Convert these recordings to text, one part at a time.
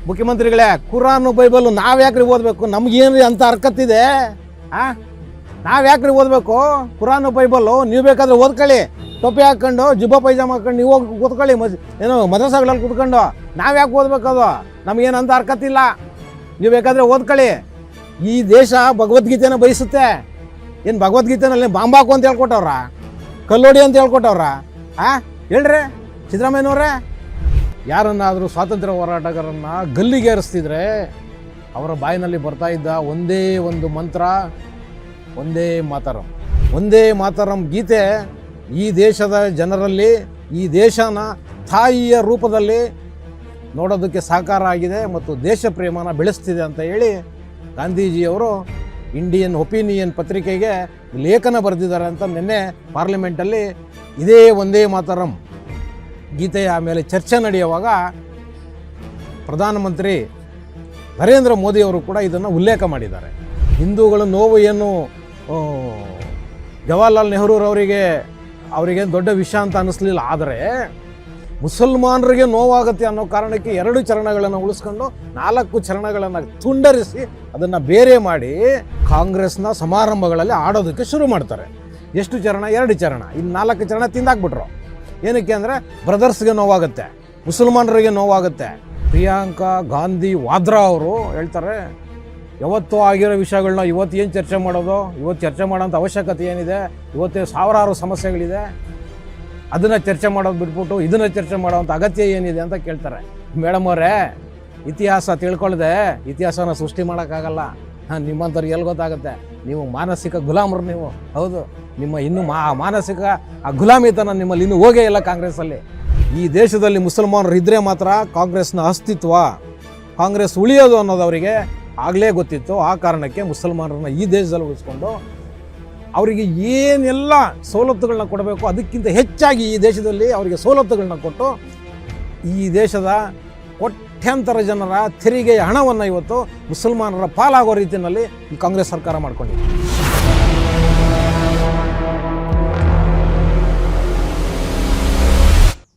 ಮುಖ್ಯಮಂತ್ರಿಗಳೇ, ಕುರಾನು ಬೈಬಲ್ ನಾವು ಯಾಕ್ರಿ ಓದಬೇಕು? ನಮ್ಗೇನ್ರಿ ಅಂತ ಹರ್ಕತ್ತಿದೆ? ನಾವು ಯಾಕ್ರಿ ಓದಬೇಕು ಕುರಾನು ಬೈಬಲ್ಲು? ನೀವು ಬೇಕಾದ್ರೆ ಓದ್ಕೊಳ್ಳಿ, ಟೊಪ್ಪಿ ಹಾಕ್ಕೊಂಡು ಜುಬ್ಬ ಪೈಜಾಮ ಹಾಕೊಂಡು ನೀವು ಹೋಗಿ ಕೂತ್ಕೊಳ್ಳಿ, ಏನೋ ಮದ್ರಸಾಗಳಲ್ಲಿ ಕೂತ್ಕೊಂಡು. ನಾವು ಯಾಕೆ ಓದ್ಬೇಕು? ಅದು ನಮಗೇನಂತ ಹರ್ಕತ್ತಿಲ್ಲ. ನೀವು ಬೇಕಾದರೆ ಓದ್ಕೊಳ್ಳಿ. ಈ ದೇಶ ಭಗವದ್ಗೀತೆನ ಬಯಸುತ್ತೆ. ಏನು ಭಗವದ್ಗೀತೆನಲ್ಲಿ ಬಾಂಬಾಕು ಅಂತ ಹೇಳ್ಕೊಟ್ಟವ್ರ? ಕಲ್ಲೋಡಿ ಅಂತ ಹೇಳ್ಕೊಟ್ಟವ್ರ? ಹೇಳ್ರಿ ಸಿದ್ದರಾಮಯ್ಯನವ್ರೆ. ಯಾರನ್ನಾದರೂ ಸ್ವಾತಂತ್ರ್ಯ ಹೋರಾಟಗಾರರನ್ನು ಗಲ್ಲಿಗೇರಿಸ್ತಿದ್ರೆ ಅವರ ಬಾಯಿನಲ್ಲಿ ಬರ್ತಾ ಇದ್ದ ಒಂದೇ ಒಂದು ಮಂತ್ರ, ಒಂದೇ ಮಾತರಂ. ಒಂದೇ ಮಾತರಂ ಗೀತೆ ಈ ದೇಶದ ಜನರಲ್ಲಿ ಈ ದೇಶನ ತಾಯಿಯ ರೂಪದಲ್ಲಿ ನೋಡೋದಕ್ಕೆ ಸಾಕಾರ ಆಗಿದೆ ಮತ್ತು ದೇಶ ಪ್ರೇಮನ ಬೆಳೆಸ್ತಿದೆ ಅಂತ ಹೇಳಿ ಗಾಂಧೀಜಿಯವರು ಇಂಡಿಯನ್ ಒಪಿನಿಯನ್ ಪತ್ರಿಕೆಗೆ ಲೇಖನ ಬರೆದಿದ್ದಾರೆ ಅಂತ ನಿನ್ನೆ ಪಾರ್ಲಿಮೆಂಟಲ್ಲಿ ಇದೇ ಒಂದೇ ಮಾತರಂ ಗೀತೆಯ ಮೇಲೆ ಚರ್ಚೆ ನಡೆಯುವಾಗ ಪ್ರಧಾನಮಂತ್ರಿ ನರೇಂದ್ರ ಮೋದಿಯವರು ಕೂಡ ಇದನ್ನು ಉಲ್ಲೇಖ ಮಾಡಿದ್ದಾರೆ. ಹಿಂದೂಗಳ ನೋವು ಏನು ಜವಾಹರ್ಲಾಲ್ ಅವರಿಗೇನು ದೊಡ್ಡ ವಿಷಯ ಅಂತ ಅನ್ನಿಸ್ಲಿಲ್ಲ. ಆದರೆ ಮುಸಲ್ಮಾನರಿಗೆ ನೋವಾಗುತ್ತೆ ಅನ್ನೋ ಕಾರಣಕ್ಕೆ 2 ಚರಣಗಳನ್ನು ಉಳಿಸ್ಕೊಂಡು 4 ಚರಣಗಳನ್ನು ತುಂಡರಿಸಿ ಅದನ್ನು ಬೇರೆ ಮಾಡಿ ಕಾಂಗ್ರೆಸ್ನ ಸಮಾರಂಭಗಳಲ್ಲಿ ಆಡೋದಕ್ಕೆ ಶುರು ಮಾಡ್ತಾರೆ. ಎಷ್ಟು ಚರಣ? 2 ಚರಣ. ಇನ್ನು 4 ಚರಣ ತಿಂದಾಕ್ಬಿಟ್ರು. ಏನಕ್ಕೆ ಅಂದರೆ ಬ್ರದರ್ಸ್ಗೆ ನೋವಾಗುತ್ತೆ, ಮುಸಲ್ಮಾನರಿಗೆ ನೋವಾಗುತ್ತೆ. ಪ್ರಿಯಾಂಕಾ ಗಾಂಧಿ ವಾದ್ರಾ ಅವರು ಹೇಳ್ತಾರೆ, ಯಾವತ್ತೂ ಆಗಿರೋ ವಿಷಯಗಳನ್ನ ಇವತ್ತು ಏನು ಚರ್ಚೆ ಮಾಡೋದು? ಇವತ್ತು ಚರ್ಚೆ ಮಾಡೋಂಥ ಅವಶ್ಯಕತೆ ಏನಿದೆ? ಇವತ್ತೇ ಸಾವಿರಾರು ಸಮಸ್ಯೆಗಳಿದೆ, ಅದನ್ನು ಚರ್ಚೆ ಮಾಡೋದು ಬಿಟ್ಬಿಟ್ಟು ಇದನ್ನು ಚರ್ಚೆ ಮಾಡೋವಂಥ ಅಗತ್ಯ ಏನಿದೆ ಅಂತ ಕೇಳ್ತಾರೆ. ಮೇಡಮ್ ಅವರೇ, ಇತಿಹಾಸ ತಿಳ್ಕೊಳ್ದೆ ಇತಿಹಾಸನ ಸೃಷ್ಟಿ ಮಾಡೋಕ್ಕಾಗಲ್ಲ. ನಿಮ್ಮಂಥವ್ರಿಗೆ ಎಲ್ಲಿ ಗೊತ್ತಾಗುತ್ತೆ? ನೀವು ಮಾನಸಿಕ ಗುಲಾಮರು ನೀವು. ಹೌದು, ನಿಮ್ಮ ಇನ್ನೂ ಮಾನಸಿಕ ಆ ಗುಲಾಮಿತನ ನಿಮ್ಮಲ್ಲಿ ಇನ್ನೂ ಹೋಗೇ ಇಲ್ಲ ಕಾಂಗ್ರೆಸ್ಸಲ್ಲಿ. ಈ ದೇಶದಲ್ಲಿ ಮುಸಲ್ಮಾನರು ಇದ್ದರೆ ಮಾತ್ರ ಕಾಂಗ್ರೆಸ್ನ ಅಸ್ತಿತ್ವ, ಕಾಂಗ್ರೆಸ್ ಉಳಿಯೋದು ಅನ್ನೋದು ಅವರಿಗೆ ಆಗಲೇ ಗೊತ್ತಿತ್ತು. ಆ ಕಾರಣಕ್ಕೆ ಮುಸಲ್ಮಾನರನ್ನ ಈ ದೇಶದಲ್ಲಿ ಉಳಿಸ್ಕೊಂಡು ಅವರಿಗೆ ಏನೆಲ್ಲ ಸವಲತ್ತುಗಳನ್ನ ಕೊಡಬೇಕು ಅದಕ್ಕಿಂತ ಹೆಚ್ಚಾಗಿ ಈ ದೇಶದಲ್ಲಿ ಅವರಿಗೆ ಸವಲತ್ತುಗಳನ್ನ ಕೊಟ್ಟು ಈ ದೇಶದ ಕೋಟ್ಯಾಂತರ ಜನರ ತೆರಿಗೆಯ ಹಣವನ್ನು ಇವತ್ತು ಮುಸಲ್ಮಾನರ ಪಾಲಾಗೋ ರೀತಿಯಲ್ಲಿ ಈ ಕಾಂಗ್ರೆಸ್ ಸರ್ಕಾರ ಮಾಡಿಕೊಂಡಿದೆ.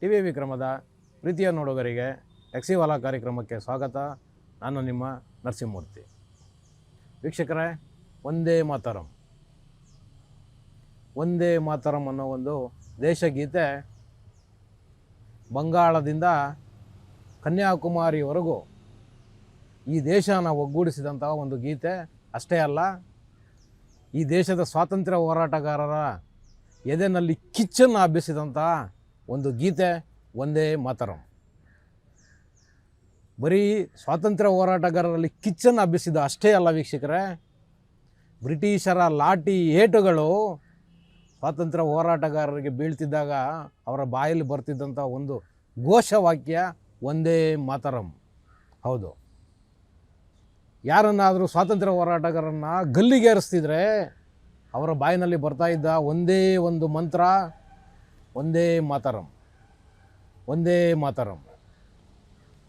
ಟಿವಿ ವಿಕ್ರಮದ ಪ್ರೀತಿಯ ನೋಡುಗರಿಗೆ ಟ್ಯಾಕ್ಸಿವಾಲಾ ಕಾರ್ಯಕ್ರಮಕ್ಕೆ ಸ್ವಾಗತ. ನಾನು ನಿಮ್ಮ ನರಸಿಂಹಮೂರ್ತಿ. ವೀಕ್ಷಕರೇ, ಒಂದೇ ಮಾತರಂ, ಒಂದೇ ಮಾತರಂ ಅನ್ನೋ ಒಂದು ದೇಶಗೀತೆ ಬಂಗಾಳದಿಂದ ಕನ್ಯಾಕುಮಾರಿವರೆಗೂ ಈ ದೇಶನ ಒಗ್ಗೂಡಿಸಿದಂಥ ಒಂದು ಗೀತೆ. ಅಷ್ಟೇ ಅಲ್ಲ, ಈ ದೇಶದ ಸ್ವಾತಂತ್ರ್ಯ ಹೋರಾಟಗಾರರ ಎದೆನಲ್ಲಿ ಕಿಚ್ಚನ್ನು ಹಬ್ಬಿಸಿದಂಥ ಒಂದು ಗೀತೆ ಒಂದೇ ಮಾತರಂ. ಬರೀ ಸ್ವಾತಂತ್ರ್ಯ ಹೋರಾಟಗಾರರಲ್ಲಿ ಕಿಚ್ಚನ್ನು ಹಬ್ಬಿಸಿದ ಅಷ್ಟೇ ಅಲ್ಲ ವೀಕ್ಷಕರೇ, ಬ್ರಿಟಿಷರ ಲಾಠಿ ಏಟುಗಳು ಸ್ವಾತಂತ್ರ್ಯ ಹೋರಾಟಗಾರರಿಗೆ ಬೀಳ್ತಿದ್ದಾಗ ಅವರ ಬಾಯಲ್ಲಿ ಬರ್ತಿದ್ದಂಥ ಒಂದು ಘೋಷವಾಕ್ಯ ಒಂದೇ ಮಾತರಂ. ಹೌದು, ಯಾರನ್ನಾದರೂ ಸ್ವಾತಂತ್ರ್ಯ ಹೋರಾಟಗಾರರನ್ನು ಗಲ್ಲಿಗೇರಿಸ್ತಿದ್ರೆ ಅವರ ಬಾಯಿನಲ್ಲಿ ಬರ್ತಾ ಇದ್ದ ಒಂದೇ ಒಂದು ಮಂತ್ರ, ಒಂದೇ ಮಾತರಂ, ಒಂದೇ ಮಾತರಂ.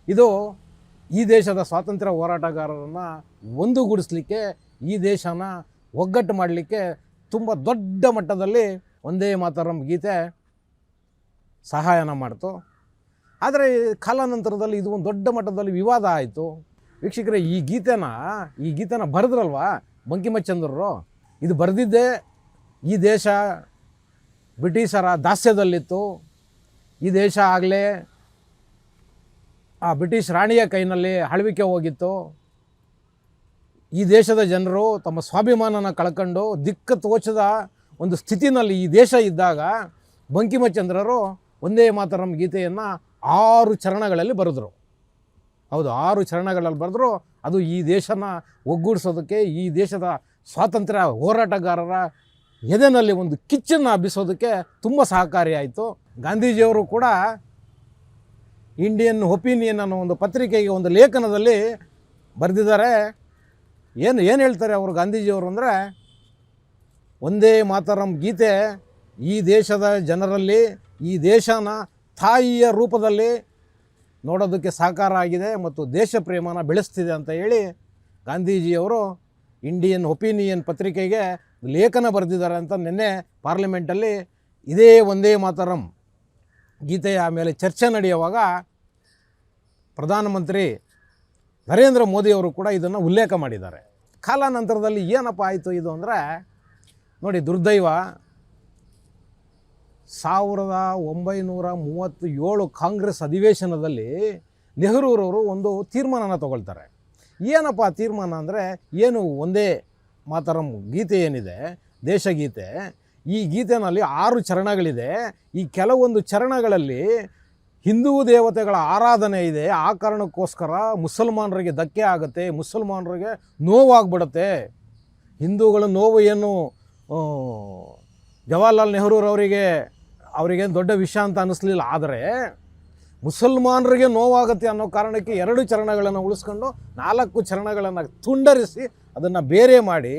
ಇದು ಈ ದೇಶದ ಸ್ವಾತಂತ್ರ್ಯ ಹೋರಾಟಗಾರರನ್ನು ಒಂದುಗೂಡಿಸ್ಲಿಕ್ಕೆ, ಈ ದೇಶನ ಒಗ್ಗಟ್ಟು ಮಾಡಲಿಕ್ಕೆ ತುಂಬ ದೊಡ್ಡ ಮಟ್ಟದಲ್ಲಿ ಒಂದೇ ಮಾತರಂ ಗೀತೆ ಸಹಾಯನ ಮಾಡ್ತು. ಆದರೆ ಕಾಲಾನಂತರದಲ್ಲಿ ಇದು ಒಂದು ದೊಡ್ಡ ಮಟ್ಟದಲ್ಲಿ ವಿವಾದ ಆಯಿತು. ವೀಕ್ಷಕರೇ, ಈ ಗೀತೆನ ಬರೆದ್ರಲ್ವ ಬಂಕಿಮಚಂದ್ರರು, ಇದು ಬರೆದಿದ್ದೇ ಈ ದೇಶ ಬ್ರಿಟಿಷರ ದಾಸ್ಯದಲ್ಲಿತ್ತು. ಈ ದೇಶ ಆಗಲೇ ಆ ಬ್ರಿಟಿಷ್ ರಾಣಿಯ ಕೈನಲ್ಲಿ ಆಳ್ವಿಕೆ ಹೋಗಿತ್ತು. ಈ ದೇಶದ ಜನರು ತಮ್ಮ ಸ್ವಾಭಿಮಾನನ ಕಳ್ಕೊಂಡು ದಿಕ್ಕು ತೋಚದ ಒಂದು ಸ್ಥಿತಿನಲ್ಲಿ ಈ ದೇಶ ಇದ್ದಾಗ ಬಂಕಿಮಚಂದ್ರರು ಒಂದೇ ಮಾತರಂ ಗೀತೆಯನ್ನು 6 ಚರಣಗಳಲ್ಲಿ ಬರೆದರು. ಹೌದು, 6 ಚರಣಗಳಲ್ಲಿ ಬರೆದ್ರು. ಅದು ಈ ದೇಶನ ಒಗ್ಗೂಡಿಸೋದಕ್ಕೆ, ಈ ದೇಶದ ಸ್ವಾತಂತ್ರ್ಯ ಹೋರಾಟಗಾರರ ಎದೆನಲ್ಲಿ ಒಂದು ಕಿಚ್ಚನ್ನು ಹಬ್ಬಿಸೋದಕ್ಕೆ ತುಂಬ ಸಹಕಾರಿಯಾಯಿತು. ಗಾಂಧೀಜಿಯವರು ಕೂಡ ಇಂಡಿಯನ್ ಒಪಿನಿಯನ್ ಅನ್ನೋ ಒಂದು ಪತ್ರಿಕೆಗೆ ಒಂದು ಲೇಖನದಲ್ಲಿ ಬರೆದಿದ್ದಾರೆ. ಏನು ಹೇಳ್ತಾರೆ ಅವರು ಗಾಂಧೀಜಿಯವರು ಅಂದರೆ, ಒಂದೇ ಮಾತರಂ ಗೀತೆ ಈ ದೇಶದ ಜನರಲ್ಲಿ ಈ ದೇಶನ ತಾಯಿಯ ರೂಪದಲ್ಲಿ ನೋಡೋದಕ್ಕೆ ಸಾಕಾರ ಆಗಿದೆ ಮತ್ತು ದೇಶ ಪ್ರೇಮನ ಬೆಳೆಸ್ತಿದೆ ಅಂತ ಹೇಳಿ ಗಾಂಧೀಜಿಯವರು ಇಂಡಿಯನ್ ಒಪಿನಿಯನ್ ಪತ್ರಿಕೆಗೆ ಲೇಖನ ಬರೆದಿದ್ದಾರೆ ಅಂತ ನಿನ್ನೆ ಪಾರ್ಲಿಮೆಂಟಲ್ಲಿ ಇದೇ ಒಂದೇ ಮಾತರಂ ಗೀತೆಯ ಮೇಲೆ ಚರ್ಚೆ ನಡೆಯುವಾಗ ಪ್ರಧಾನಮಂತ್ರಿ ನರೇಂದ್ರ ಮೋದಿಯವರು ಕೂಡ ಇದನ್ನು ಉಲ್ಲೇಖ ಮಾಡಿದ್ದಾರೆ. ಕಾಲಾನಂತರದಲ್ಲಿ ಏನಪ್ಪ ಆಯಿತು ಇದು ಅಂದರೆ, ನೋಡಿ ದುರ್ದೈವ, 1937 ಕಾಂಗ್ರೆಸ್ ಅಧಿವೇಶನದಲ್ಲಿ ನೆಹರೂರವರು ಒಂದು ತೀರ್ಮಾನನ ತಗೊಳ್ತಾರೆ. ಏನಪ್ಪ ತೀರ್ಮಾನ ಅಂದರೆ, ಏನು ಒಂದೇ ಮಾತರಂ ಗೀತೆ ಏನಿದೆ, ದೇಶಗೀತೆ, ಈ ಗೀತೆಯಲ್ಲಿ 6 ಚರಣಗಳಿದೆ. ಈ ಕೆಲವೊಂದು ಚರಣಗಳಲ್ಲಿ ಹಿಂದೂ ದೇವತೆಗಳ ಆರಾಧನೆ ಇದೆ. ಆ ಕಾರಣಕ್ಕೋಸ್ಕರ ಮುಸಲ್ಮಾನರಿಗೆ ಧಕ್ಕೆ ಆಗುತ್ತೆ, ಮುಸಲ್ಮಾನರಿಗೆ ನೋವಾಗ್ಬಿಡುತ್ತೆ. ಹಿಂದೂಗಳ ನೋವು ಏನು ಜವಾಹರ್ಲಾಲ್ ಅವರಿಗೇನು ದೊಡ್ಡ ವಿಷಯ ಅಂತ ಅನ್ನಿಸ್ಲಿಲ್ಲ. ಆದರೆ ಮುಸಲ್ಮಾನರಿಗೆ ನೋವಾಗುತ್ತೆ ಅನ್ನೋ ಕಾರಣಕ್ಕೆ 2 ಚರಣಗಳನ್ನು ಉಳಿಸ್ಕೊಂಡು 4 ಚರಣಗಳನ್ನು ತುಂಡರಿಸಿ ಅದನ್ನು ಬೇರೆ ಮಾಡಿ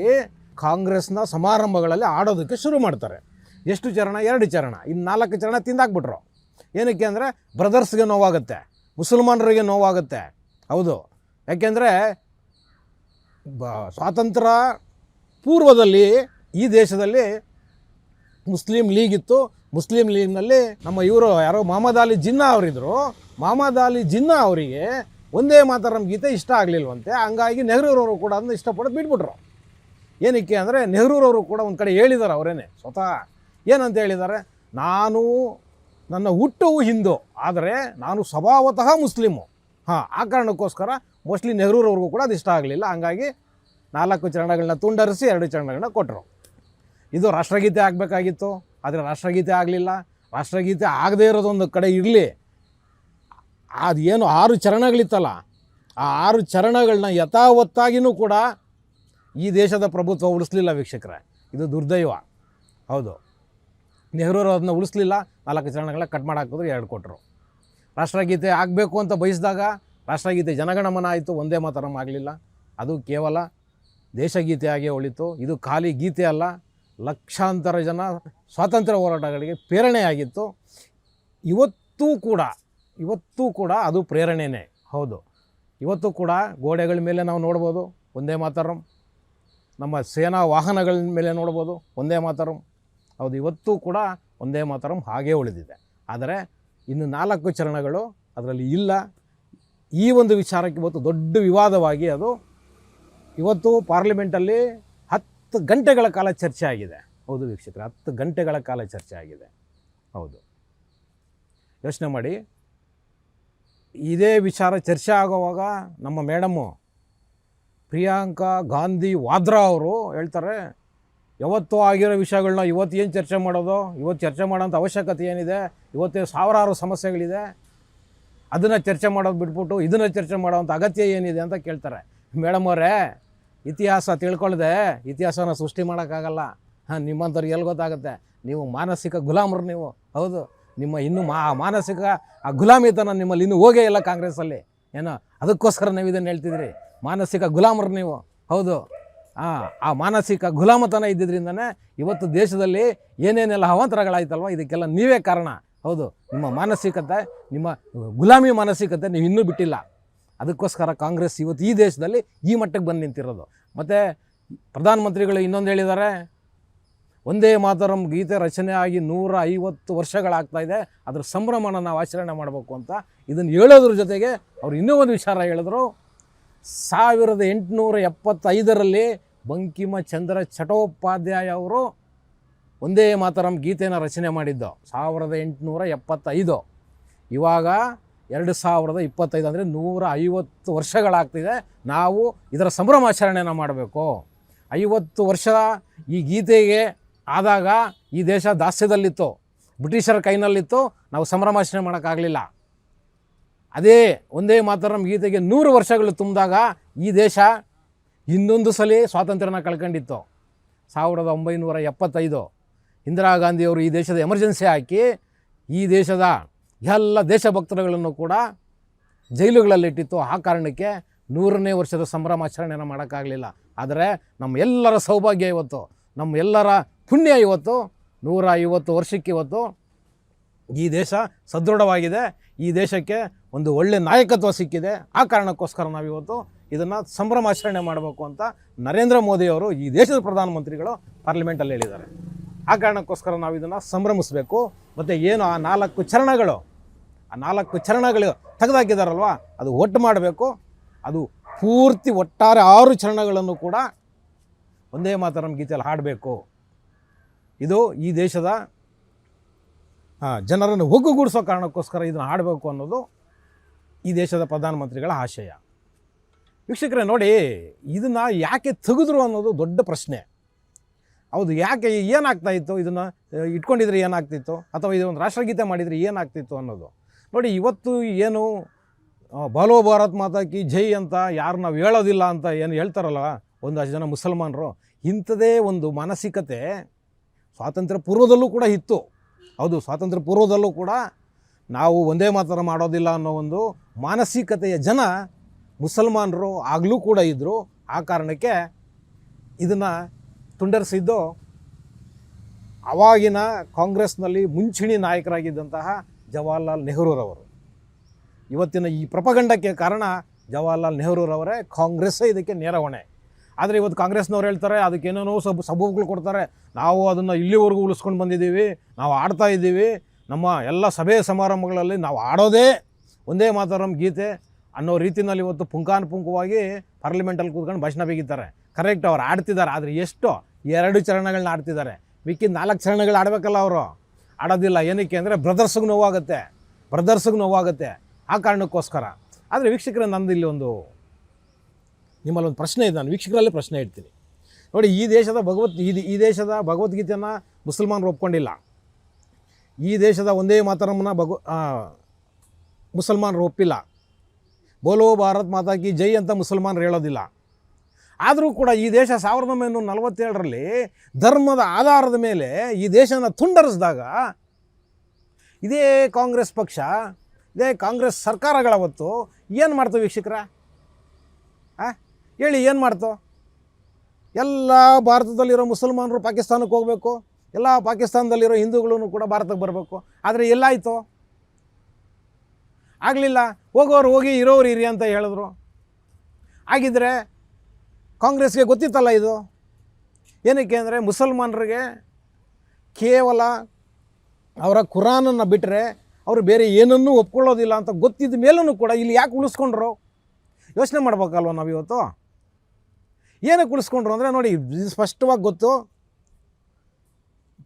ಕಾಂಗ್ರೆಸ್ನ ಸಮಾರಂಭಗಳಲ್ಲಿ ಆಡೋದಕ್ಕೆ ಶುರು ಮಾಡ್ತಾರೆ. ಎಷ್ಟು ಚರಣ? 2 ಚರಣ. ಇನ್ನು 4 ಚರಣ ತಿಂದಾಕ್ಬಿಟ್ರು. ಏನಕ್ಕೆ ಅಂದರೆ ಬ್ರದರ್ಸ್ಗೆ ನೋವಾಗುತ್ತೆ, ಮುಸಲ್ಮಾನರಿಗೆ ನೋವಾಗುತ್ತೆ. ಹೌದು, ಯಾಕೆಂದರೆ ಸ್ವಾತಂತ್ರ್ಯ ಪೂರ್ವದಲ್ಲಿ ಈ ದೇಶದಲ್ಲಿ ಮುಸ್ಲಿಂ ಲೀಗ್ ಇತ್ತು. ಮುಸ್ಲಿಂ ಲೀಗ್ನಲ್ಲಿ ನಮ್ಮ ಯಾರೋ ಮೊಹಮ್ಮದ್ ಅಲಿ ಜಿನ್ನಾ ಅವರಿದ್ದರು. ಮೊಹಮ್ಮದ್ ಅಲಿ ಜಿನ್ನಾ ಅವರಿಗೆ ಒಂದೇ ಮಾತರಂ ಗೀತೆ ಇಷ್ಟ ಆಗಲಿಲ್ವಂತೆ. ಹಂಗಾಗಿ ನೆಹರೂರವರು ಕೂಡ ಅದನ್ನು ಇಷ್ಟಪಡೋದು ಬಿಟ್ಬಿಟ್ರು. ಏನಕ್ಕೆ ಅಂದರೆ ನೆಹರೂರವರು ಕೂಡ ಒಂದು ಕಡೆ ಹೇಳಿದ್ದಾರೆ, ಅವರೇನೆ ಸ್ವತಃ ಏನಂತ ಹೇಳಿದ್ದಾರೆ, ನನ್ನ ಹುಟ್ಟವು ಹಿಂದೂ, ಆದರೆ ನಾನು ಸ್ವಭಾವತಃ ಮುಸ್ಲಿಮು. ಆ ಕಾರಣಕ್ಕೋಸ್ಕರ ಮೋಸ್ಟ್ಲಿ ನೆಹರೂರವ್ರಿಗೂ ಕೂಡ ಅದು ಇಷ್ಟ ಆಗಲಿಲ್ಲ. ಹಂಗಾಗಿ 4 ಚರಣಗಳನ್ನ ತುಂಡರಿಸಿ 2 ಚರಣಗಳನ್ನ ಕೊಟ್ಟರು. ಇದು ರಾಷ್ಟ್ರಗೀತೆ ಆಗಬೇಕಾಗಿತ್ತು, ಆದರೆ ರಾಷ್ಟ್ರಗೀತೆ ಆಗಲಿಲ್ಲ. ರಾಷ್ಟ್ರಗೀತೆ ಆಗದೇ ಇರೋದೊಂದು ಕಡೆ ಇರಲಿ, ಅದು ಏನು 6 ಚರಣಗಳಿತ್ತಲ್ಲ, ಆ 6 ಚರಣಗಳನ್ನ ಯಥಾವತ್ತಾಗಿಯೂ ಕೂಡ ಈ ದೇಶದ ಪ್ರಭುತ್ವ ಉಳಿಸ್ಲಿಲ್ಲ ವೀಕ್ಷಕರೇ. ಇದು ದುರ್ದೈವ. ಹೌದು, ನೆಹರೂರು ಅದನ್ನ ಉಳಿಸ್ಲಿಲ್ಲ. 4 ಚರಣಗಳನ್ನ ಕಟ್ ಮಾಡಾಕಿದ್ರು, 2 ಕೊಟ್ಟರು. ರಾಷ್ಟ್ರಗೀತೆ ಆಗಬೇಕು ಅಂತ ಬಯಸಿದಾಗ ರಾಷ್ಟ್ರಗೀತೆ ಜನಗಣಮನ ಆಯಿತು, ಒಂದೇ ಮಾತರಂ ಆಗಲಿಲ್ಲ. ಅದು ಕೇವಲ ದೇಶಗೀತೆ ಆಗೇ ಉಳಿತು. ಇದು ಖಾಲಿ ಗೀತೆ ಅಲ್ಲ, ಲಕ್ಷಾಂತರ ಜನ ಸ್ವಾತಂತ್ರ್ಯ ಹೋರಾಟಗಳಿಗೆ ಪ್ರೇರಣೆಯಾಗಿತ್ತು. ಇವತ್ತೂ ಕೂಡ ಅದು ಪ್ರೇರಣೆಯೇ. ಹೌದು, ಇವತ್ತು ಕೂಡ ಗೋಡೆಗಳ ಮೇಲೆ ನಾವು ನೋಡ್ಬೋದು ಒಂದೇ ಮಾತರಂ, ನಮ್ಮ ಸೇನಾ ವಾಹನಗಳ ಮೇಲೆ ನೋಡ್ಬೋದು ಒಂದೇ ಮಾತರಂ. ಹೌದು, ಇವತ್ತೂ ಕೂಡ ಒಂದೇ ಮಾತರಂ ಹಾಗೇ ಉಳಿದಿದೆ. ಆದರೆ ಇನ್ನು 4 ಚರಣಗಳು ಅದರಲ್ಲಿ ಇಲ್ಲ. ಈ ಒಂದು ವಿಚಾರಕ್ಕೆ ಇವತ್ತು ದೊಡ್ಡ ವಿವಾದವಾಗಿ ಅದು ಇವತ್ತು ಪಾರ್ಲಿಮೆಂಟಲ್ಲಿ 10 ಗಂಟೆಗಳ ಕಾಲ ಚರ್ಚೆ ಆಗಿದೆ. ಹೌದು ವೀಕ್ಷಕರೇ, 10 ಗಂಟೆಗಳ ಕಾಲ ಚರ್ಚೆ ಆಗಿದೆ. ಹೌದು, ಯೋಚನೆ ಮಾಡಿ. ಇದೇ ವಿಚಾರ ಚರ್ಚೆ ಆಗುವಾಗ ನಮ್ಮ ಮೇಡಮ್ಮು ಪ್ರಿಯಾಂಕಾ ಗಾಂಧಿ ವಾದ್ರಾ ಅವರು ಹೇಳ್ತಾರೆ, ಯಾವತ್ತೂ ಆಗಿರೋ ವಿಷಯಗಳನ್ನ ಇವತ್ತು ಏನು ಚರ್ಚೆ ಮಾಡೋದು, ಇವತ್ತು ಚರ್ಚೆ ಮಾಡೋಂಥ ಅವಶ್ಯಕತೆ ಏನಿದೆ, ಇವತ್ತೇ ಸಾವಿರಾರು ಸಮಸ್ಯೆಗಳಿದೆ, ಅದನ್ನು ಚರ್ಚೆ ಮಾಡೋದು ಬಿಟ್ಬಿಟ್ಟು ಇದನ್ನು ಚರ್ಚೆ ಮಾಡೋವಂಥ ಅಗತ್ಯ ಏನಿದೆ ಅಂತ ಕೇಳ್ತಾರೆ. ಮೇಡಮ್ ಅವರೇ, ಇತಿಹಾಸ ತಿಳ್ಕೊಳ್ಳದೆ ಇತಿಹಾಸನ ಸೃಷ್ಟಿ ಮಾಡೋಕ್ಕಾಗಲ್ಲ. ನಿಮ್ಮಂಥವ್ರಿಗೆ ಎಲ್ಲಿ ಗೊತ್ತಾಗುತ್ತೆ? ನೀವು ಮಾನಸಿಕ ಗುಲಾಮರು ನೀವು. ಹೌದು, ನಿಮ್ಮ ಇನ್ನೂ ಮಾನಸಿಕ ಆ ಗುಲಾಮಿತನ ನಿಮ್ಮಲ್ಲಿ ಇನ್ನೂ ಹೋಗೇ ಇಲ್ಲ ಕಾಂಗ್ರೆಸ್ಸಲ್ಲಿ. ಏನೋ ಅದಕ್ಕೋಸ್ಕರ ನೀವು ಇದನ್ನು ಹೇಳ್ತಿದ್ರಿ, ಮಾನಸಿಕ ಗುಲಾಮರು ನೀವು. ಹೌದು, ಆ ಮಾನಸಿಕ ಗುಲಾಮತನ ಇದ್ದಿದ್ರಿಂದನೇ ಇವತ್ತು ದೇಶದಲ್ಲಿ ಏನೇನೆಲ್ಲ ಅವಾಂತರಗಳಾಯ್ತಲ್ವ, ಇದಕ್ಕೆಲ್ಲ ನೀವೇ ಕಾರಣ. ಹೌದು, ನಿಮ್ಮ ಮಾನಸಿಕತೆ, ನಿಮ್ಮ ಗುಲಾಮಿ ಮಾನಸಿಕತೆ ನೀವು ಇನ್ನೂ ಬಿಟ್ಟಿಲ್ಲ. ಅದಕ್ಕೋಸ್ಕರ ಕಾಂಗ್ರೆಸ್ ಇವತ್ತು ಈ ದೇಶದಲ್ಲಿ ಈ ಮಟ್ಟಕ್ಕೆ ಬಂದು ನಿಂತಿರೋದು. ಮತ್ತು ಪ್ರಧಾನಮಂತ್ರಿಗಳು ಇನ್ನೊಂದು ಹೇಳಿದ್ದಾರೆ, ಒಂದೇ ಮಾತರಂ ಗೀತೆ ರಚನೆ ಆಗಿ 150 ವರ್ಷಗಳಾಗ್ತಾಯಿದೆ, ಅದರ ಸಂಭ್ರಮನ ನಾವು ಆಚರಣೆ ಮಾಡಬೇಕು ಅಂತ ಇದನ್ನು ಹೇಳೋದ್ರ ಜೊತೆಗೆ ಅವ್ರು ಇನ್ನೂ ಒಂದು ವಿಚಾರ ಹೇಳಿದ್ರು. 1875ರಲ್ಲಿ ಬಂಕಿಮಚಂದ್ರ ಚಟ್ಟೋಪಾಧ್ಯಾಯ ಅವರು ಒಂದೇ ಮಾತರಂ ಗೀತೆಯನ್ನು ರಚನೆ ಮಾಡಿದ್ದು 1875. ಇವಾಗ 2025 ಅಂದರೆ 150 ವರ್ಷಗಳಾಗ್ತಿದೆ. ನಾವು ಇದರ ಸಂಭ್ರಮಾಚರಣೆಯನ್ನು ಮಾಡಬೇಕು. 50 ವರ್ಷ ಈ ಗೀತೆಗೆ ಆದಾಗ ಈ ದೇಶ ದಾಸ್ಯದಲ್ಲಿತ್ತು, ಬ್ರಿಟಿಷರ ಕೈನಲ್ಲಿತ್ತು, ನಾವು ಸಂಭ್ರಮಾಚರಣೆ ಮಾಡೋಕ್ಕಾಗಲಿಲ್ಲ. ಅದೇ ಒಂದೇ ಮಾತರಂ ಗೀತೆಗೆ 100 ವರ್ಷಗಳು ತುಂಬಿದಾಗ ಈ ದೇಶ ಇನ್ನೊಂದು ಸಲ ಸ್ವಾತಂತ್ರ್ಯನ ಕಳ್ಕೊಂಡಿತ್ತು. 1975 ಇಂದಿರಾ ಗಾಂಧಿಯವರು ಈ ದೇಶದ ಎಮರ್ಜೆನ್ಸಿ ಹಾಕಿ ಈ ದೇಶದ ಎಲ್ಲ ದೇಶಭಕ್ತರುಗಳನ್ನು ಕೂಡ ಜೈಲುಗಳಲ್ಲಿಟ್ಟಿತ್ತು. ಆ ಕಾರಣಕ್ಕೆ 100ನೇ ವರ್ಷದ ಸಂಭ್ರಮಾಚರಣೆಯನ್ನು ಮಾಡೋಕ್ಕಾಗಲಿಲ್ಲ. ಆದರೆ ನಮ್ಮ ಎಲ್ಲರ ಸೌಭಾಗ್ಯ ಇವತ್ತು, ನಮ್ಮ ಎಲ್ಲರ ಪುಣ್ಯ ಇವತ್ತು 150 ವರ್ಷಕ್ಕೆ ಇವತ್ತು ಈ ದೇಶ ಸದೃಢವಾಗಿದೆ. ಈ ದೇಶಕ್ಕೆ ಒಂದು ಒಳ್ಳೆಯ ನಾಯಕತ್ವ ಸಿಕ್ಕಿದೆ. ಆ ಕಾರಣಕ್ಕೋಸ್ಕರ ನಾವಿವತ್ತು ಇದನ್ನು ಸಂಭ್ರಮಾಚರಣೆ ಮಾಡಬೇಕು ಅಂತ ನರೇಂದ್ರ ಮೋದಿಯವರು, ಈ ದೇಶದ ಪ್ರಧಾನಮಂತ್ರಿಗಳು ಪಾರ್ಲಿಮೆಂಟಲ್ಲಿ ಹೇಳಿದ್ದಾರೆ. ಆ ಕಾರಣಕ್ಕೋಸ್ಕರ ನಾವು ಇದನ್ನು ಸಂಭ್ರಮಿಸಬೇಕು. ಮತ್ತು ಏನು ಆ 4 ಚರಣಗಳು ತೆಗೆದಾಕಿದಾರಲ್ವ, ಅದು ಒಟ್ಟು ಮಾಡಬೇಕು. ಅದು ಪೂರ್ತಿ ಒಟ್ಟಾರೆ 6 ಚರಣಗಳನ್ನು ಕೂಡ ಒಂದೇ ಮಾತರಂ ಗೀತೆಯಲ್ಲಿ ಹಾಡಬೇಕು. ಇದು ಈ ದೇಶದ ಜನರನ್ನು ಒಗ್ಗೂಡಿಸೋ ಕಾರಣಕ್ಕೋಸ್ಕರ ಇದನ್ನು ಹಾಡಬೇಕು ಅನ್ನೋದು ಈ ದೇಶದ ಪ್ರಧಾನಮಂತ್ರಿಗಳ ಆಶಯ. ವೀಕ್ಷಕರೇ ನೋಡಿ, ಇದನ್ನು ಯಾಕೆ ತೆಗೆದ್ರು ಅನ್ನೋದು ದೊಡ್ಡ ಪ್ರಶ್ನೆ. ಹೌದು, ಯಾಕೆ ಏನಾಗ್ತಾಯಿತ್ತು, ಇದನ್ನು ಇಟ್ಕೊಂಡಿದ್ರೆ ಏನಾಗ್ತಿತ್ತು, ಅಥವಾ ಇದೊಂದು ರಾಷ್ಟ್ರಗೀತೆ ಮಾಡಿದರೆ ಏನಾಗ್ತಿತ್ತು ಅನ್ನೋದು. ನೋಡಿ, ಇವತ್ತು ಏನು ಬಾಲೋ ಭಾರತ್ ಮಾತಾ ಕಿ ಜೈ ಅಂತ ಯಾರು ನಾವು ಹೇಳೋದಿಲ್ಲ ಅಂತ ಏನು ಹೇಳ್ತಾರಲ್ಲ ಒಂದಷ್ಟು ಜನ ಮುಸಲ್ಮಾನರು, ಇಂಥದೇ ಒಂದು ಮಾನಸಿಕತೆ ಸ್ವಾತಂತ್ರ್ಯ ಪೂರ್ವದಲ್ಲೂ ಕೂಡ ಇತ್ತು. ಹೌದು, ಸ್ವಾತಂತ್ರ್ಯ ಪೂರ್ವದಲ್ಲೂ ಕೂಡ ನಾವು ಒಂದೇ ಮಾತರ ಮಾಡೋದಿಲ್ಲ ಅನ್ನೋ ಒಂದು ಮಾನಸಿಕತೆಯ ಜನ ಮುಸಲ್ಮಾನರು ಆಗಲೂ ಕೂಡ ಇದ್ದರು. ಆ ಕಾರಣಕ್ಕೆ ಇದನ್ನು ತುಂಡರಿಸಿದ್ದು ಆವಾಗಿನ ಕಾಂಗ್ರೆಸ್ನಲ್ಲಿ ಮುಂಚೂಣಿ ನಾಯಕರಾಗಿದ್ದಂತಹ ಜವಾಹರ್ಲಾಲ್ ನೆಹರೂರವರು. ಇವತ್ತಿನ ಈ ಪ್ರಪಗಂಡಕ್ಕೆ ಕಾರಣ ಜವಾಹರ್ಲಾಲ್ ನೆಹರೂರವರೇ, ಕಾಂಗ್ರೆಸ್ಸೇ ಇದಕ್ಕೆ ನೇರ ಹೊಣೆ. ಆದರೆ ಇವತ್ತು ಕಾಂಗ್ರೆಸ್ನವ್ರು ಹೇಳ್ತಾರೆ ಅದಕ್ಕೇನೇನೋ ಸಬೂಬುಗಳು ಕೊಡ್ತಾರೆ, ನಾವು ಅದನ್ನು ಇಲ್ಲಿವರೆಗೂ ಉಳಿಸ್ಕೊಂಡು ಬಂದಿದ್ದೀವಿ, ನಾವು ಆಡ್ತಾ ಇದ್ದೀವಿ, ನಮ್ಮ ಎಲ್ಲ ಸಭೆ ಸಮಾರಂಭಗಳಲ್ಲಿ ನಾವು ಆಡೋದೇ ಒಂದೇ ಮಾತರಂ ಗೀತೆ ಅನ್ನೋ ರೀತಿಯಲ್ಲಿ ಇವತ್ತು ಪುಂಖಾನುಪುಂಖವಾಗಿ ಪಾರ್ಲಿಮೆಂಟಲ್ಲಿ ಕೂತ್ಕೊಂಡು ಭಾಷಣ ಬೇಗಿದ್ದಾರೆ. ಕರೆಕ್ಟ್, ಅವ್ರು ಆಡ್ತಿದ್ದಾರೆ, ಆದರೆ ಎಷ್ಟು 2 ಚರಣಗಳನ್ನ ಆಡ್ತಿದ್ದಾರೆ. ಮಿಕ್ಕಿದ 4 ಚರಣಗಳು ಆಡಬೇಕಲ್ಲ, ಅವರು ಆಡೋದಿಲ್ಲ. ಏನಕ್ಕೆ ಅಂದರೆ ಬ್ರದರ್ಸ್ಗೆ ನೋವಾಗುತ್ತೆ. ಆ ಕಾರಣಕ್ಕೋಸ್ಕರ. ಆದರೆ ವೀಕ್ಷಕರೇ, ನಂದು ಇಲ್ಲಿ ನಿಮ್ಮಲ್ಲಿ ಒಂದು ಪ್ರಶ್ನೆ ಇದೆ, ನಾನು ವೀಕ್ಷಕರಲ್ಲೇ ಪ್ರಶ್ನೆ ಇಡ್ತೀನಿ. ನೋಡಿ, ಈ ದೇಶದ ಭಗವದ್ಗೀತೆಯನ್ನು ಮುಸಲ್ಮಾನರು ಒಪ್ಕೊಂಡಿಲ್ಲ. ಈ ದೇಶದ ಒಂದೇ ಮಾತರಮ್ಮನ ಮುಸಲ್ಮಾನರು ಒಪ್ಪಿಲ್ಲ. ಬೋಲೋ ಭಾರತ್ ಮಾತಾ ಕಿ ಜೈ ಅಂತ ಮುಸಲ್ಮಾನರು ಹೇಳೋದಿಲ್ಲ. ಆದರೂ ಕೂಡ ಈ ದೇಶ 1947ರಲ್ಲಿ ಧರ್ಮದ ಆಧಾರದ ಮೇಲೆ ಈ ದೇಶನ ತುಂಡರಿಸಿದಾಗ ಇದೇ ಕಾಂಗ್ರೆಸ್ ಪಕ್ಷ, ಇದೇ ಕಾಂಗ್ರೆಸ್ ಸರ್ಕಾರಗಳ ಹೊತ್ತು ಏನು ಮಾಡ್ತು ವೀಕ್ಷಕರ? ಹೇಳಿ, ಏನು ಮಾಡ್ತು? ಎಲ್ಲ ಭಾರತದಲ್ಲಿರೋ ಮುಸಲ್ಮಾನರು ಪಾಕಿಸ್ತಾನಕ್ಕೆ ಹೋಗಬೇಕು, ಎಲ್ಲ ಪಾಕಿಸ್ತಾನದಲ್ಲಿರೋ ಹಿಂದೂಗಳೂ ಕೂಡ ಭಾರತಕ್ಕೆ ಬರಬೇಕು. ಆದರೆ ಎಲ್ಲಾಯಿತು? ಆಗಲಿಲ್ಲ. ಹೋಗೋರು ಹೋಗಿ, ಇರೋರು ಇರಿ ಅಂತ ಹೇಳಿದ್ರು. ಆಗಿದ್ದರೆ ಕಾಂಗ್ರೆಸ್ಗೆ ಗೊತ್ತಿತ್ತಲ್ಲ ಇದು. ಏನಕ್ಕೆ ಅಂದರೆ ಮುಸಲ್ಮಾನರಿಗೆ ಕೇವಲ ಅವರ ಕುರಾನನ್ನು ಬಿಟ್ಟರೆ ಅವರು ಬೇರೆ ಏನನ್ನೂ ಒಪ್ಕೊಳ್ಳೋದಿಲ್ಲ ಅಂತ ಗೊತ್ತಿದ್ದ ಮೇಲೂ ಕೂಡ ಇಲ್ಲಿ ಯಾಕೆ ಉಳಿಸ್ಕೊಂಡ್ರು? ಯೋಚನೆ ಮಾಡ್ಬೇಕಲ್ವ ನಾವು ಇವತ್ತು. ಏನಕ್ಕೆ ಉಳಿಸ್ಕೊಂಡ್ರು ಅಂದರೆ ನೋಡಿ, ಸ್ಪಷ್ಟವಾಗಿ ಗೊತ್ತು.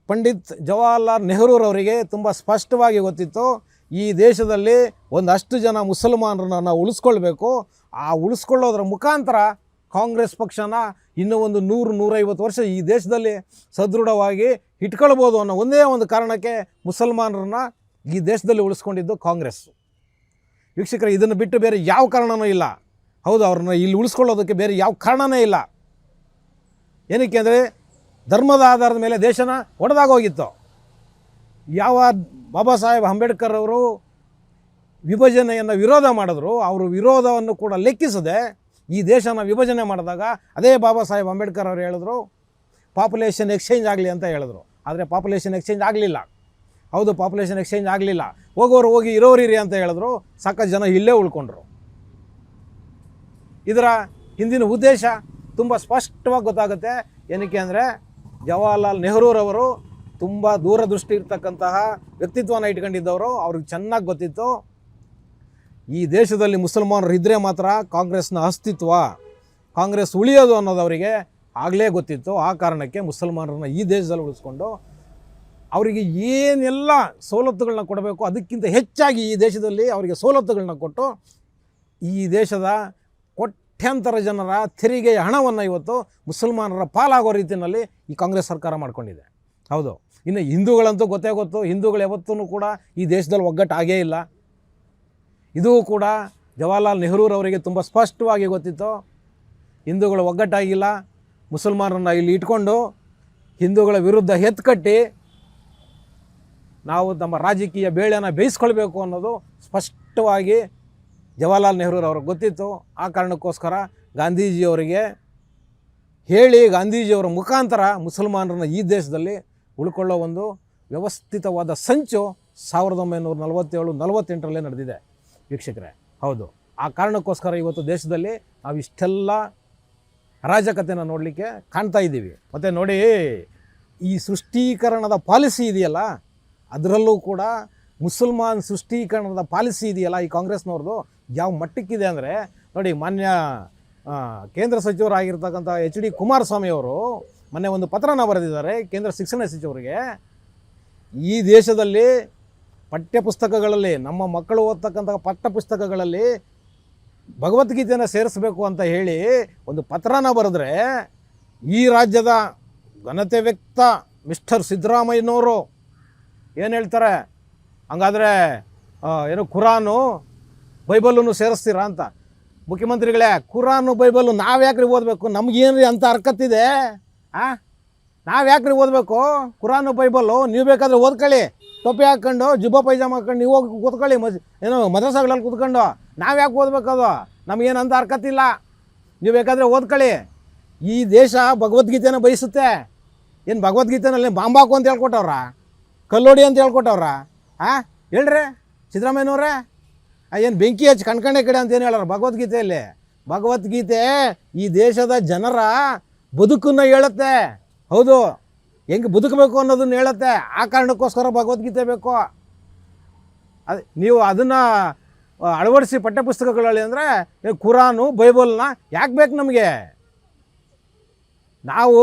ಪಂಡಿತ್ ಜವಾಹರ್ಲಾಲ್ ನೆಹರೂರವರಿಗೆ ತುಂಬ ಸ್ಪಷ್ಟವಾಗಿ ಗೊತ್ತಿತ್ತು, ಈ ದೇಶದಲ್ಲಿ ಒಂದಷ್ಟು ಜನ ಮುಸಲ್ಮಾನರನ್ನ ನಾವು ಉಳಿಸ್ಕೊಳ್ಬೇಕು. ಆ ಉಳಿಸ್ಕೊಳ್ಳೋದ್ರ ಮುಖಾಂತರ ಕಾಂಗ್ರೆಸ್ ಪಕ್ಷನ ಇನ್ನೂ ಒಂದು 100-150 ವರ್ಷ ಈ ದೇಶದಲ್ಲಿ ಸದೃಢವಾಗಿ ಇಟ್ಕೊಳ್ಬೋದು ಅನ್ನೋ ಒಂದೇ ಒಂದು ಕಾರಣಕ್ಕೆ ಮುಸಲ್ಮಾನರನ್ನ ಈ ದೇಶದಲ್ಲಿ ಉಳಿಸ್ಕೊಂಡಿದ್ದು ಕಾಂಗ್ರೆಸ್. ವೀಕ್ಷಕರೇ, ಇದನ್ನು ಬಿಟ್ಟು ಬೇರೆ ಯಾವ ಕಾರಣವೂ ಇಲ್ಲ. ಹೌದು, ಅವ್ರನ್ನ ಇಲ್ಲಿ ಉಳಿಸ್ಕೊಳ್ಳೋದಕ್ಕೆ ಬೇರೆ ಯಾವ ಕಾರಣನೇ ಇಲ್ಲ. ಏನಕ್ಕೆ ಅಂದರೆ ಧರ್ಮದ ಆಧಾರದ ಮೇಲೆ ದೇಶನ ಒಡೆದಾಗೋಗಿತ್ತು. ಯಾವ ಬಾಬಾ ಸಾಹೇಬ್ ಅಂಬೇಡ್ಕರ್ ಅವರು ವಿಭಜನೆಯನ್ನು ವಿರೋಧ ಮಾಡಿದ್ರು, ಅವರು ವಿರೋಧವನ್ನು ಕೂಡ ಲೆಕ್ಕಿಸದೆ ಈ ದೇಶನ ವಿಭಜನೆ ಮಾಡಿದಾಗ ಅದೇ ಬಾಬಾ ಸಾಹೇಬ್ ಅಂಬೇಡ್ಕರ್ ಅವರು ಹೇಳಿದ್ರು ಪಾಪ್ಯುಲೇಷನ್ ಎಕ್ಸ್ಚೇಂಜ್ ಆಗಲಿ ಅಂತ ಹೇಳಿದ್ರು. ಆದರೆ ಪಾಪ್ಯುಲೇಷನ್ ಎಕ್ಸ್ಚೇಂಜ್ ಆಗಲಿಲ್ಲ. ಹೌದು, ಪಾಪ್ಯುಲೇಷನ್ ಎಕ್ಸ್ಚೇಂಜ್ ಆಗಲಿಲ್ಲ. ಹೋಗೋರು ಹೋಗಿ, ಇರೋರಿರಿ ಅಂತ ಹೇಳಿದ್ರು. ಸಾಕಷ್ಟು ಜನ ಇಲ್ಲೇ ಉಳ್ಕೊಂಡ್ರು. ಇದರ ಹಿಂದಿನ ಉದ್ದೇಶ ತುಂಬ ಸ್ಪಷ್ಟವಾಗಿ ಗೊತ್ತಾಗುತ್ತೆ. ಏನಕ್ಕೆ ಅಂದರೆ ಜವಾಹರ್ಲಾಲ್ ನೆಹರೂರವರು ತುಂಬ ದೂರದೃಷ್ಟಿ ಇರ್ತಕ್ಕಂತಹ ವ್ಯಕ್ತಿತ್ವನ ಇಟ್ಕೊಂಡಿದ್ದವರು. ಅವ್ರಿಗೆ ಚೆನ್ನಾಗಿ ಗೊತ್ತಿತ್ತು, ಈ ದೇಶದಲ್ಲಿ ಮುಸಲ್ಮಾನರು ಇದ್ದರೆ ಮಾತ್ರ ಕಾಂಗ್ರೆಸ್ನ ಅಸ್ತಿತ್ವ, ಕಾಂಗ್ರೆಸ್ ಉಳಿಯೋದು ಅನ್ನೋದು ಅವರಿಗೆ ಆಗಲೇ ಗೊತ್ತಿತ್ತು. ಆ ಕಾರಣಕ್ಕೆ ಮುಸಲ್ಮಾನರನ್ನ ಈ ದೇಶದಲ್ಲಿ ಉಳಿಸ್ಕೊಂಡು ಅವರಿಗೆ ಏನೆಲ್ಲ ಸವಲತ್ತುಗಳನ್ನ ಕೊಡಬೇಕು ಅದಕ್ಕಿಂತ ಹೆಚ್ಚಾಗಿ ಈ ದೇಶದಲ್ಲಿ ಅವರಿಗೆ ಸವಲತ್ತುಗಳನ್ನ ಕೊಟ್ಟು ಈ ದೇಶದ ಕೋಟ್ಯಾಂತರ ಜನರ ತೆರಿಗೆಯ ಹಣವನ್ನು ಇವತ್ತು ಮುಸಲ್ಮಾನರ ಪಾಲಾಗೋ ರೀತಿಯಲ್ಲಿ ಈ ಕಾಂಗ್ರೆಸ್ ಸರ್ಕಾರ ಮಾಡಿಕೊಂಡಿದೆ. ಹೌದು, ಇನ್ನು ಹಿಂದೂಗಳಂತೂ ಗೊತ್ತೇ ಗೊತ್ತು. ಹಿಂದೂಗಳು ಯಾವತ್ತೂ ಕೂಡ ಈ ದೇಶದಲ್ಲಿ ಒಗ್ಗಟ್ಟು ಆಗೇ ಇಲ್ಲ. ಇದೂ ಕೂಡ ಜವಾಹರ್ಲಾಲ್ ನೆಹರೂರವರಿಗೆ ತುಂಬ ಸ್ಪಷ್ಟವಾಗಿ ಗೊತ್ತಿತ್ತು. ಹಿಂದೂಗಳು ಒಗ್ಗಟ್ಟಾಗಿಲ್ಲ, ಮುಸಲ್ಮಾನರನ್ನ ಇಲ್ಲಿ ಇಟ್ಕೊಂಡು ಹಿಂದೂಗಳ ವಿರುದ್ಧ ಎತ್ಕಟ್ಟಿ ನಾವು ನಮ್ಮ ರಾಜಕೀಯ ಬೇಳೆನ ಬೇಯಿಸ್ಕೊಳ್ಬೇಕು ಅನ್ನೋದು ಸ್ಪಷ್ಟವಾಗಿ ಜವಾಹರ್ಲಾಲ್ ನೆಹರೂರವ್ರಿಗೆ ಗೊತ್ತಿತ್ತು. ಆ ಕಾರಣಕ್ಕೋಸ್ಕರ ಗಾಂಧೀಜಿಯವರಿಗೆ ಹೇಳಿ, ಗಾಂಧೀಜಿಯವರ ಮುಖಾಂತರ ಮುಸಲ್ಮಾನರನ್ನ ಈ ದೇಶದಲ್ಲಿ ಉಳ್ಕೊಳ್ಳೋ ಒಂದು ವ್ಯವಸ್ಥಿತವಾದ ಸಂಚು 1947-48 ನಡೆದಿದೆ ವೀಕ್ಷಕರೇ. ಹೌದು, ಆ ಕಾರಣಕ್ಕೋಸ್ಕರ ಇವತ್ತು ದೇಶದಲ್ಲಿ ನಾವು ಇಷ್ಟೆಲ್ಲ ಅರಾಜಕತೆನ ನೋಡಲಿಕ್ಕೆ ಕಾಣ್ತಾ ಇದ್ದೀವಿ. ಮತ್ತು ನೋಡಿ, ಈ ಸೃಷ್ಟೀಕರಣದ ಪಾಲಿಸಿ ಇದೆಯಲ್ಲ, ಅದರಲ್ಲೂ ಕೂಡ ಮುಸಲ್ಮಾನ್ ಸೃಷ್ಟೀಕರಣದ ಪಾಲಿಸಿ ಇದೆಯಲ್ಲ ಈ ಕಾಂಗ್ರೆಸ್ನವ್ರದ್ದು, ಯಾವ ಮಟ್ಟಕ್ಕಿದೆ ಅಂದರೆ ನೋಡಿ, ಮಾನ್ಯ ಕೇಂದ್ರ ಸಚಿವರಾಗಿರ್ತಕ್ಕಂಥ HD ಕುಮಾರಸ್ವಾಮಿ ಅವರು ಮೊನ್ನೆ ಒಂದು ಪತ್ರನ ಬರೆದಿದ್ದಾರೆ ಕೇಂದ್ರ ಶಿಕ್ಷಣ ಸಚಿವರಿಗೆ. ಈ ದೇಶದಲ್ಲಿ ಪಠ್ಯಪುಸ್ತಕಗಳಲ್ಲಿ ನಮ್ಮ ಮಕ್ಕಳು ಓದ್ತಕ್ಕಂಥ ಪಠ್ಯಪುಸ್ತಕಗಳಲ್ಲಿ ಭಗವದ್ಗೀತೆಯನ್ನು ಸೇರಿಸಬೇಕು ಅಂತ ಹೇಳಿ ಒಂದು ಪತ್ರನ ಬರೆದ್ರೆ ಈ ರಾಜ್ಯದ ಘನತೆ ವ್ಯಕ್ತ ಮಿಸ್ಟರ್ ಸಿದ್ದರಾಮಯ್ಯನವರು ಏನು ಹೇಳ್ತಾರೆ, ಹಂಗಾದರೆ ಏನು ಕುರಾನು ಬೈಬಲನ್ನು ಸೇರಿಸ್ತೀರಾ ಅಂತ. ಮುಖ್ಯಮಂತ್ರಿಗಳೇ, ಕುರಾನು ಬೈಬಲು ನಾವು ಯಾಕ್ರಿ ಓದಬೇಕು? ನಮಗೇನು ಅಂತ ಹರ್ಕತ್ತಿದೆ? ನಾವು ಯಾಕ್ರಿ ಓದಬೇಕು ಕುರಾನು ಬೈಬಲ್ಲು? ನೀವು ಬೇಕಾದರೆ ಓದ್ಕೊಳ್ಳಿ, ಟೊಪ್ಪಿ ಹಾಕ್ಕೊಂಡು ಜುಬ್ಬ ಪೈಜಾಮ ಹಾಕ್ಕೊಂಡು ನೀವು ಹೋಗಿ ಕೂತ್ಕೊಳ್ಳಿ, ಏನೋ ಮದ್ರಸಾಗಳಲ್ಲಿ ಕೂತ್ಕೊಂಡು. ನಾವು ಯಾಕೆ ಓದಬೇಕದು? ನಮಗೇನು ಅಂತ ಹರ್ಕತ್ತಿಲ್ಲ, ನೀವು ಬೇಕಾದರೆ ಓದ್ಕೊಳ್ಳಿ. ಈ ದೇಶ ಭಗವದ್ಗೀತೆನ ಬಯಸುತ್ತೆ. ಏನು ಭಗವದ್ಗೀತೆನಲ್ಲಿ ಬಾಂಬಾಕು ಅಂತ ಹೇಳ್ಕೊಟ್ಟವ್ರ, ಕಲ್ಲೋಡಿ ಅಂತ ಹೇಳ್ಕೊಟ್ಟವ್ರ? ಹೇಳ್ರಿ ಸಿದ್ದರಾಮಯ್ಯನವ್ರೆ, ಏನು ಬೆಂಕಿ ಹಚ್ಚಿ ಕಣ್ಕಂಡೆ ಕಡೆ ಅಂತ ಏನು ಹೇಳೋರು ಭಗವದ್ಗೀತೆಯಲ್ಲಿ? ಭಗವದ್ಗೀತೆ ಈ ದೇಶದ ಜನರ ಬದುಕನ್ನು ಹೇಳುತ್ತೆ. ಹೌದು, ಹೆಂಗೆ ಬದುಕಬೇಕು ಅನ್ನೋದನ್ನ ಹೇಳುತ್ತೆ. ಆ ಕಾರಣಕ್ಕೋಸ್ಕರ ಭಗವದ್ಗೀತೆ ಬೇಕು. ಅದು ನೀವು ಅದನ್ನು ಅಳವಡಿಸಿ ಪಠ್ಯಪುಸ್ತಕಗಳಲ್ಲಿ ಅಂದರೆ ಕುರಾನು ಬೈಬಲ್ನ ಯಾಕೆ ಬೇಕು ನಮಗೆ? ನಾವು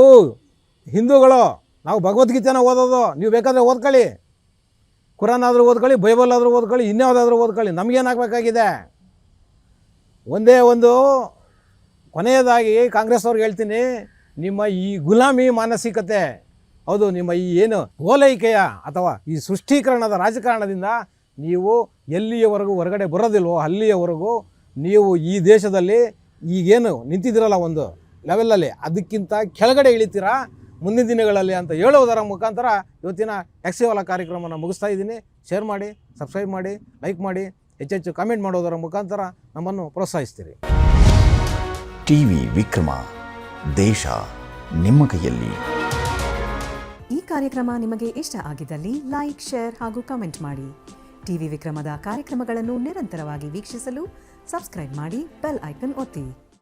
ಹಿಂದೂಗಳು, ನಾವು ಭಗವದ್ಗೀತೆನ ಓದೋದು. ನೀವು ಬೇಕಾದರೆ ಓದ್ಕೊಳ್ಳಿ, ಕುರಾನ್ ಆದರೂ ಓದ್ಕೊಳ್ಳಿ, ಬೈಬಲ್ ಆದರೂ ಓದ್ಕೊಳ್ಳಿ, ಇನ್ಯಾವುದಾದ್ರೂ ಓದ್ಕೊಳ್ಳಿ, ನಮಗೇನಾಗಬೇಕಾಗಿದೆ? ಒಂದೇ ಒಂದು ಕೊನೆಯದಾಗಿ ಕಾಂಗ್ರೆಸ್ ಅವ್ರಿಗೆ ಹೇಳ್ತೀನಿ, ನಿಮ್ಮ ಈ ಗುಲಾಮಿ ಮಾನಸಿಕತೆ, ಹೌದು, ನಿಮ್ಮ ಈ ಏನು ಓಲೈಕೆಯ ಅಥವಾ ಈ ಸೃಷ್ಟೀಕರಣದ ರಾಜಕಾರಣದಿಂದ ನೀವು ಎಲ್ಲಿಯವರೆಗೂ ಹೊರಗಡೆ ಬರೋದಿಲ್ವೋ ಅಲ್ಲಿಯವರೆಗೂ ನೀವು ಈ ದೇಶದಲ್ಲಿ ಈಗೇನು ನಿಂತಿದ್ದೀರಲ್ಲ ಒಂದು ಲೆವೆಲಲ್ಲಿ, ಅದಕ್ಕಿಂತ ಕೆಳಗಡೆ ಇಳಿತೀರಾ ಮುಂದಿನ ದಿನಗಳಲ್ಲಿ ಅಂತ ಹೇಳುವುದರ ಮುಖಾಂತರ ಇವತ್ತಿನ ಟ್ಯಾಕ್ಸಿವಾಲಾ ಕಾರ್ಯಕ್ರಮನ ಮುಗಿಸ್ತಾ ಇದ್ದೀನಿ. ಶೇರ್ ಮಾಡಿ, ಸಬ್ಸ್ಕ್ರೈಬ್ ಮಾಡಿ, ಲೈಕ್ ಮಾಡಿ, ಹೆಚ್ಚೆಚ್ಚು ಕಾಮೆಂಟ್ ಮಾಡೋದರ ಮುಖಾಂತರ ನಮ್ಮನ್ನು ಪ್ರೋತ್ಸಾಹಿಸ್ತೀರಿ. ಟಿವಿ ವಿಕ್ರಮ, ದೇಶ ನಿಮ್ಮ ಕೈಯಲ್ಲಿ. ಈ ಕಾರ್ಯಕ್ರಮ ನಿಮಗೆ ಇಷ್ಟ ಆಗಿದ್ದಲ್ಲಿ ಲೈಕ್, ಶೇರ್ ಹಾಗೂ ಕಮೆಂಟ್ ಮಾಡಿ. ಟಿವಿ ವಿಕ್ರಮದ ಕಾರ್ಯಕ್ರಮಗಳನ್ನು ನಿರಂತರವಾಗಿ ವೀಕ್ಷಿಸಲು ಸಬ್ಸ್ಕ್ರೈಬ್ ಮಾಡಿ, ಬೆಲ್ ಐಕನ್ ಒತ್ತಿ.